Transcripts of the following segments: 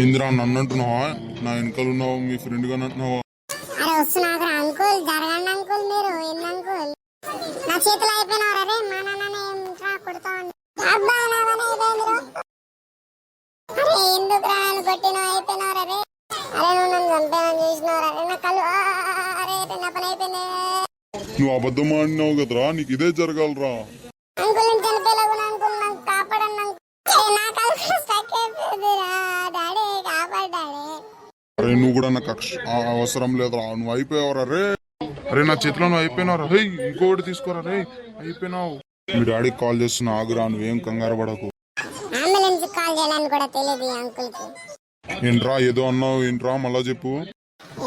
ఇందిరా నన్ను అంటున్నావా? నా వెనకాల ఉన్నావు, మీ ఫ్రెండ్ గా అంటున్నావా? అంకుల్ జరగండి అంకుల్, మీరు ఏంది అంకుల్ నా చేతిలో అయిపోయినారా రే? మా నాన్న కొడతా అబ్బా అరే ఎందుకు రాను కొట్టిన అయిపోయినారా రే? అరే నువ్వు నన్ను చంపేనని చేసినారా రే? నా కళ్ళు అరే నా పని అయిపోయింది. నువ్వు అబద్ధం ఆడినావు కదరా, నీకు ఇదే జరగాలరా. అంకుల్ చనిపోయేలాగా అంకుల్ నాకు కాపాడండి అంకుల్, నా కళ్ళు స్టక్ అయిపోయిందిరా డాడీ, కాపాడాడే. అరే నువ్వు కూడా నాకు అవసరం లేదురా, నువ్వు అయిపోయావురా రే. అరే నా చేతిలో నువ్వు అయిపోయినావురా. హే ఇంకోటి తీసుకోరా రే, అయిపోయినావు. మీ డాడీకి కాల్ చేస్తున్నా, ఆగురా, నువ్వేం కంగారు పడకు. అంబులెన్స్ కాల్ చేయాలని కూడా తెలియదు అంకుల్ కి. ఏంట్రా ఏదో అన్నావు, ఏంట్రా మళ్ళా చెప్పు.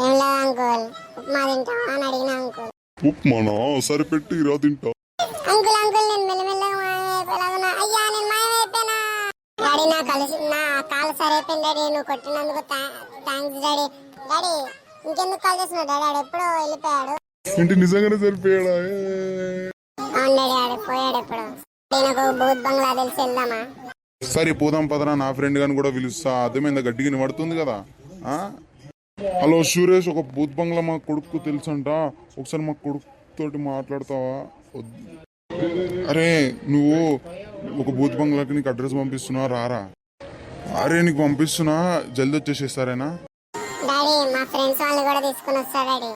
ఏం లేదు అంకుల్, ఉప్మా తింటావా అని అడిగిన అంకుల్. ఉప్మానా? సరిపెట్టి ఇరా తింటా. అంకుల్ అంకుల్ నేను మెల్లమెల్లగా అయ్యా నేను మాయమైపోయినా డాడీ, నా కలిసి నా కాలు సరైపోయింది డాడీ, నువ్వు కొట్టినందుకు థ్యాంక్స్ డాడీ. డాడీ ఇంకెందుకు కాల్ చేస్తున్నావు డాడీ? ఆడు ఎప్పుడో వెళ్ళిపోయాడు. ఏంటి నిజంగానే సరిపోయాడా? అవును డాడీ, ఆడు పోయాడు ఎప్పుడు. నాకు భూత్ బంగ్లా తెలిసి వెళ్దామా? సరే పోదాం పదరా, నా ఫ్రెండ్ గాని కూడా పిలుస్తా. అర్థమైందా? గట్టిగా నిపడుతుంది కదా. హలో సురేష్, ఒక భూత్ బంగ్లా మా కొడుకు తెలుసంట, ఒకసారి మా కొడుకు తోటి మాట్లాడతావా? అరే నువ్వు ఒక భూత్ బంగ్లాకి నీకు అడ్రస్ పంపిస్తున్నా, రారా. అరే నీకు పంపిస్తున్నా, జల్దీ వచ్చేసేస్తారేనా? డాడీ మా ఫ్రెండ్స్ వాళ్ళు కూడా తీసుకుని వస్తా డాడీ.